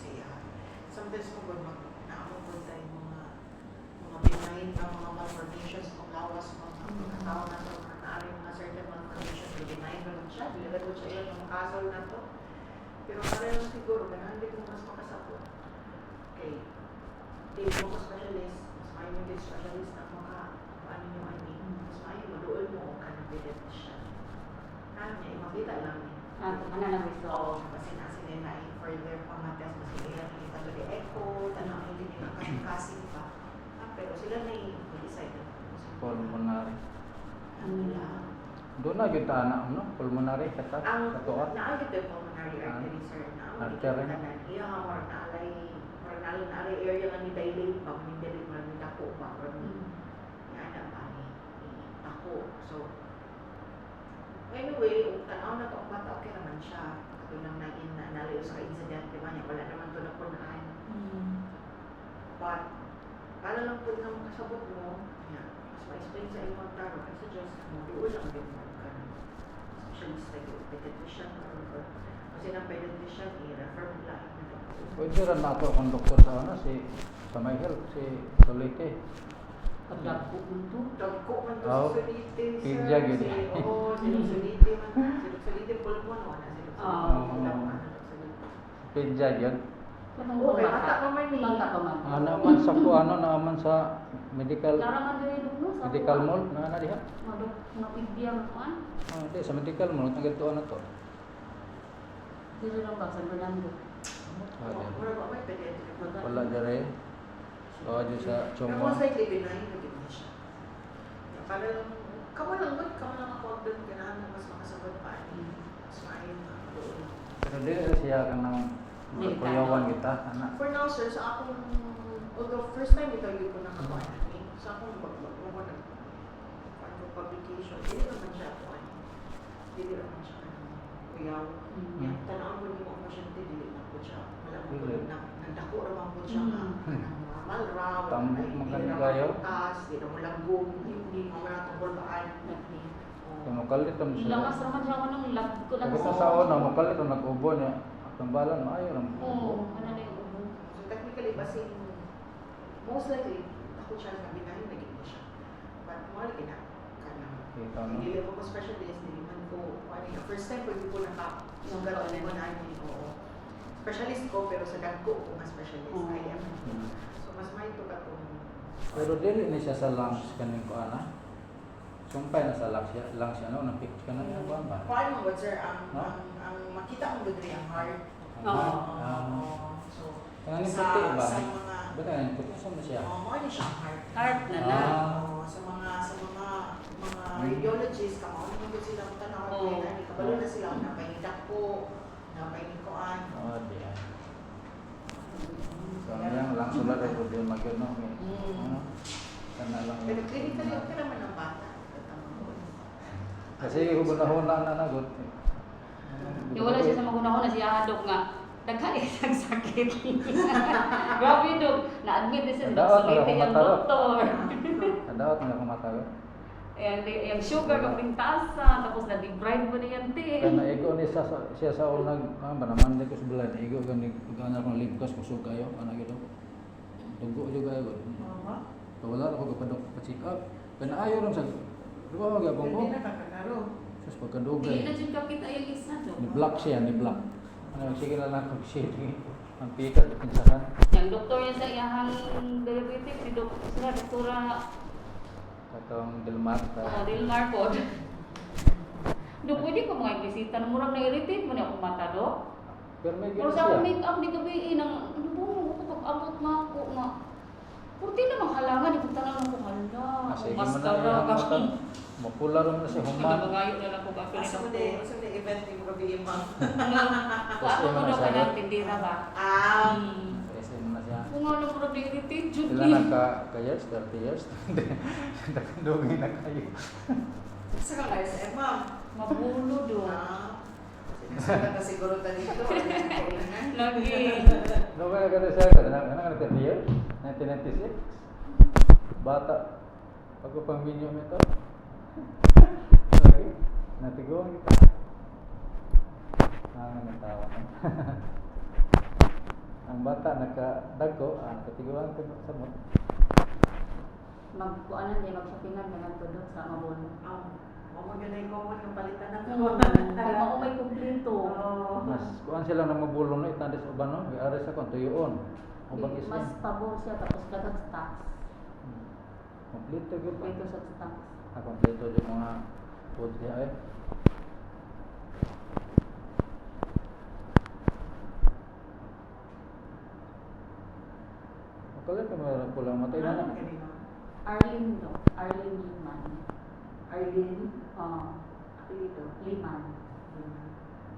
siya. Sometimes kung naamong po tayo mga benign na mga malformations, kung lawas mga tao na ito, mga certain malformations, benign na lang siya, bilagad ko siya yung mga kasal na ito. Pero pareho siguro, ganun hindi ko mas makasapot. Okay. Hindi mo ko specialist, mas mayo mo din specialist na paano nyo mas mayo maduol mo kung kanang siya. Ano niya, makita lang niya. Ano lang gusto? Oo, kasi nasa nila further pang test, mas nila nakita ko di echo, tanong hindi nila kasing pa. Pero sila na i-decide. Pulmonary. Ang nila. Doon na yun anak no? Pulmonary kata katuan. Naagit yung pulmonary artery, sir. Artery. Iya, or naalay area nga ni dilate pag hindi mo lang dako pa. Yan ang bani. Dako. So, anyway, tanaw na ito ang bata, okay naman siya. Ito nang nalayo sa incident, di ba niya? Wala naman ito na punaan. But, para lang po na makasabot mo, yan, mas ma-explain sa iyong taro, kasi just, mabuo lang din mo ka ng specialist like pediatrician or kasi ng pediatrician, i-refer mo lang na doktor. Pwede rin nato kung doktor sa ano, sa My Health, si Solite. Pagdagpo mo ito? Dagko man to Oh, si Solite, sir. pidya gid. Oo, si Solite man. Si Solite pulmon, wala si Solite. Pidya yun. Okay, bata pa man eh. Bata pa man. Naman sa kuano, naman sa medical Larangan din ito, no? medical mall na diha. Madok, mapibiyang kuan. Hindi sa medical mall ang gito ano to. Dito lang ba, San Fernando? Mura ba may pediatric? Wala dere. So aja sa Pero Chongwa. most likely benign na din siya. Para lang, kamo lang ako doon kailangan mas makasabot pa. Mas maayon na doon. Pero dili siya kanang kuyawan kita anak. For now, sir, sa akong, although first time ito yung ko nakakuha namin, sa akong publication, hindi naman siya ako, hindi naman siya kuyaw. Yan, tanawin ko yung mga pasyente, hindi na po siya. Wala ko nagdako naman po siya nga, normal raw, Tambok magkaligayo. hindi na malanggong, hindi mo natungkol baan. Kamukalit ang Ilakas naman siya anong lab ko lang Kita sa una mukalit ang nag-ubo niya. Tambalan maayo ra. Oo, ano na yung ubo. So technically, basing, most likely, ako siya na binahin, naging mo siya. But mahal ka Kita no. hindi ko specialist, hindi man ko, first time ko hindi ko nakasugat ang limon namin, oo. Specialist ko, pero sa dagko ko nga specialist, I am. So mas may ito ka kung... Pero dili ni siya sa lungs kaning ko ana. Sumpay na sa lungs siya no, napik ka na yung ba? Paano mo, sir, ang makita mo dito ang heart. So, Kanang puti ba? sa mga... Bata nga puti sa mo siya. Oo, ano siya ang heart. Heart na na. Sa mga radiologists, kamo ano mo sila ang tanaw, kabalo na sila na painidak po, na painikuan. Oh, diyan. So, yang lang sulat ay pwede mag-ano. Ano? Kana lang. Pero clinically, okay naman ang bata. Kasi hubon-huna na nagot. Yung wala siya sa magunahon na siya hadok nga. Daghan isang sakit. Grabe dog. Na-admit din siya. Daot na Suliti yung kumataro. doktor. Daot na kumatago. Yung sugar ka pintasa. Tapos na-debride mo na yan din. Kana ego ni siya sa unang naman di ko sa bulan ego gani gana kong libkas kusog kayo ana gito. Dugo juga yo. Wala ako kapadok pa check up. Kana ayo ron sa duwa magabong ko. Hindi na kakagaro. Sus Hindi pagkadugay. na dyan kapit ay yung isa dog. Ni black siya, ni black. Ano sige lang ako shit. Ang pikat pinsahan. Yung doktor niya sa iyahang diabetic, si doktora Katong Delmar ta. Dilmar po. Dok, pwede ko mga bisita na murag na-irritate mo na akong mata, Dok. Pero may Pero gano sa akong siya. make-up ni gabi, ano po, kapag-abot na ako, nga. Purti na halangan, di ko tanong ako, hala. Sige mo Mascara na ka. yan. Mapula ron na si Human. Magayo na lang ko ba? Asa mo na event yung gabi imam. Ano mo na ka na, tindira ba? Kasi mo na siya. Kung ano mo na-irritate, Judy. Ilan na ka years? 30 years? Nakandugay na kayo. Sa ka guys, ma'am. Mabulo, Dok. Sinusulat na siguro tayo dito. Lagi. Dugay na ka siya. Ano ka 30 years? 1996? Bata. Pagko pang minyo mo ito. Lagi. Natiguan kita. Natawa. ang bata nakadagko, katiguan ko sa mo. Magkuanan din, magshoppingan na nagtudok sa mabon. Maganda yung common yung palitan ng Kaya ako may kumplito. Mas kuan sila na mabulong no itandis uban no, giares sa kon tuyoon. Ubang is Mas pabor siya tapos dagat stocks. kompleto gyud pa. Kompleto sa stocks. Kompleto yung mga food niya eh. Kala ka meron pulang matay na. Arlene do. Arlene Liman. Arlene? Apelyido. Liman.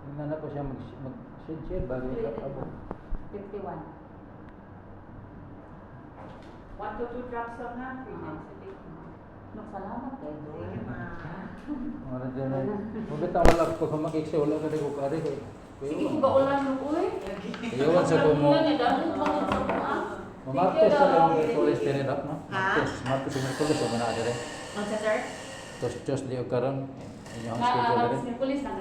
Tingnan na ko siya mag-shade bago abo. 51. 1 to 2 drops lang na. Salamat kayo. Sige, ma. Mga dyan ay, mabita wala ko kung mag-iksa, wala ka rin ko kari ko. Sige ko ba ulan mo uy? Iyawan sa kumo. Ulan eh, dahil bakit sa mga. Martes sa lang Merkulis tinidap, no? Martes sa Merkulis, o manada rin. Magsa sir? Tos di o karon, inyong Ah, schedule rin. Merkulis na